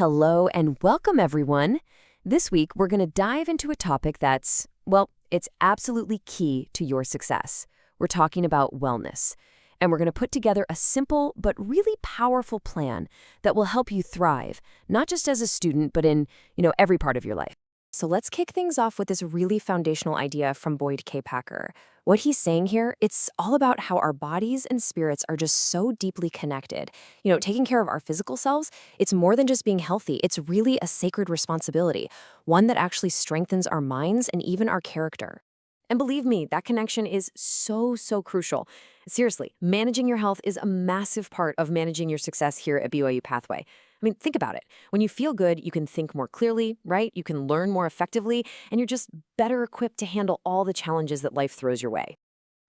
Hello and welcome, everyone. This week, we're going to dive into a topic that's, well, it's absolutely key to your success. We're talking about wellness. And we're going to put together a simple but really powerful plan that will help you thrive, not just as a student, but in, every part of your life. So let's kick things off with this really foundational idea from Boyd K. Packer. What he's saying here, it's all about how our bodies and spirits are just so deeply connected. Taking care of our physical selves, it's more than just being healthy. It's really a sacred responsibility, one that actually strengthens our minds and even our character. And believe me, that connection is so crucial. Seriously, managing your health is a massive part of managing your success here at BYU Pathway. I mean, think about it. When you feel good, you can think more clearly, right? You can learn more effectively, and you're just better equipped to handle all the challenges that life throws your way.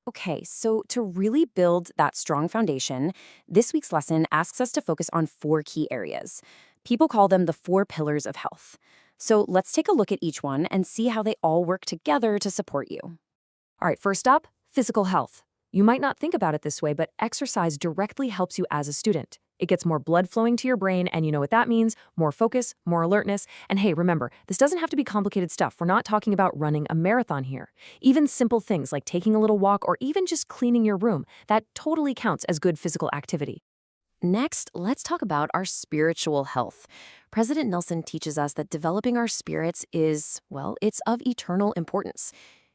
Okay, so to really build that strong foundation, this week's lesson asks us to focus on 4 key areas. People call them the 4 pillars of health. So let's take a look at each one and see how they all work together to support you. All right, first up, physical health. You might not think about it this way, but exercise directly helps you as a student. It gets more blood flowing to your brain, and you know what that means? More focus, more alertness. And hey, remember, this doesn't have to be complicated stuff. We're not talking about running a marathon here. Even simple things like taking a little walk or even just cleaning your room, that totally counts as good physical activity. Next, let's talk about our spiritual health. President Nelson teaches us that developing our spirits is, well, it's of eternal importance.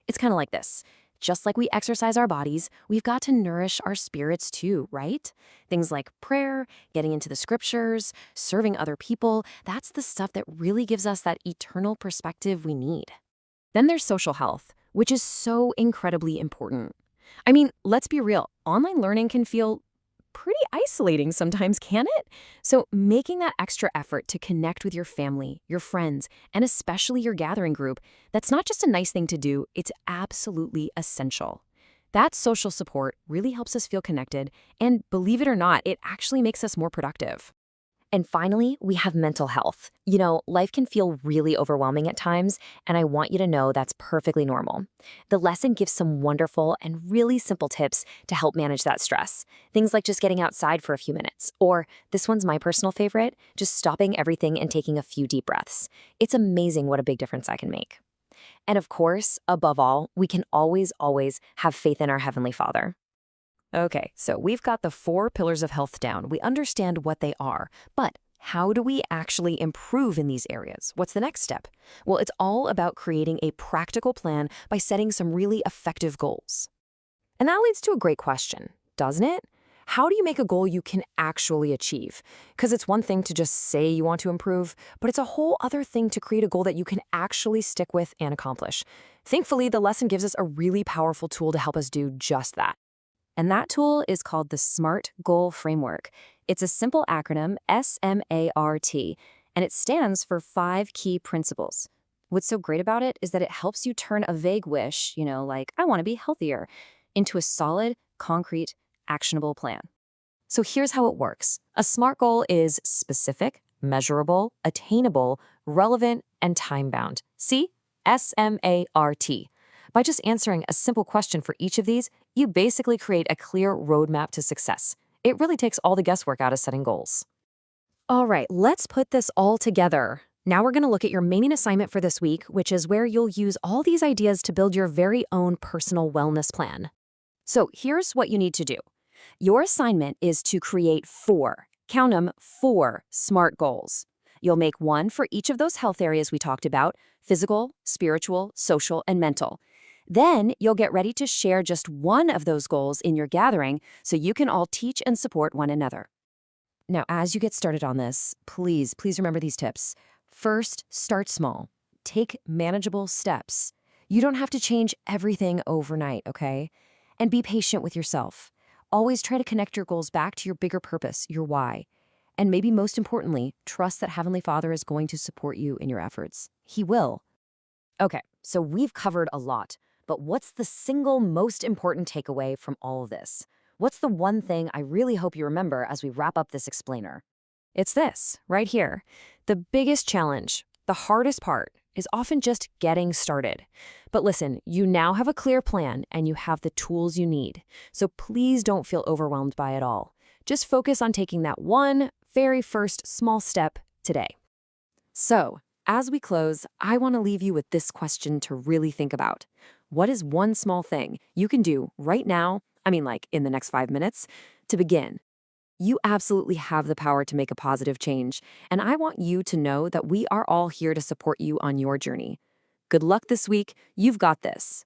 It's kind of like this. Just like we exercise our bodies, we've got to nourish our spirits too, right? Things like prayer, getting into the scriptures, serving other people, that's the stuff that really gives us that eternal perspective we need. Then there's social health, which is so incredibly important. I mean, let's be real, online learning can feel pretty isolating sometimes, can it? So making that extra effort to connect with your family, your friends, and especially your gathering group, that's not just a nice thing to do, it's absolutely essential. That social support really helps us feel connected, and believe it or not, it actually makes us more productive. And finally, we have mental health. Life can feel really overwhelming at times, and I want you to know that's perfectly normal. The lesson gives some wonderful and really simple tips to help manage that stress. Things like just getting outside for a few minutes, or this one's my personal favorite, just stopping everything and taking a few deep breaths. It's amazing what a big difference that can make. And of course, above all, we can always have faith in our Heavenly Father. Okay, so we've got the 4 pillars of health down. We understand what they are, but how do we actually improve in these areas? What's the next step? Well, it's all about creating a practical plan by setting some really effective goals. And that leads to a great question, doesn't it? How do you make a goal you can actually achieve? Because it's one thing to just say you want to improve, but it's a whole other thing to create a goal that you can actually stick with and accomplish. Thankfully, the lesson gives us a really powerful tool to help us do just that. And that tool is called the SMART Goal Framework. It's a simple acronym, SMART, and it stands for 5 key principles. What's so great about it is that it helps you turn a vague wish, like, I want to be healthier, into a solid, concrete, actionable plan. So here's how it works. A SMART goal is specific, measurable, attainable, relevant, and time-bound. See? SMART. By just answering a simple question for each of these, you basically create a clear roadmap to success. It really takes all the guesswork out of setting goals. All right, let's put this all together. Now we're going to look at your main assignment for this week, which is where you'll use all these ideas to build your very own personal wellness plan. So here's what you need to do. Your assignment is to create 4, count them, 4 SMART goals. You'll make one for each of those health areas we talked about: physical, spiritual, social, and mental. Then you'll get ready to share just one of those goals in your gathering so you can all teach and support one another. Now, as you get started on this, please remember these tips. First, start small. Take manageable steps. You don't have to change everything overnight, okay? And be patient with yourself. Always try to connect your goals back to your bigger purpose, your why. And maybe most importantly, trust that Heavenly Father is going to support you in your efforts. He will. Okay, so we've covered a lot. But what's the single most important takeaway from all of this? What's the one thing I really hope you remember as we wrap up this explainer? It's this, right here. The biggest challenge, the hardest part, is often just getting started. But listen, you now have a clear plan and you have the tools you need. So please don't feel overwhelmed by it all. Just focus on taking that one very first small step today. So, as we close, I want to leave you with this question to really think about. What is one small thing you can do right now, like in the next 5 minutes, to begin? You absolutely have the power to make a positive change, and I want you to know that we are all here to support you on your journey. Good luck this week. You've got this.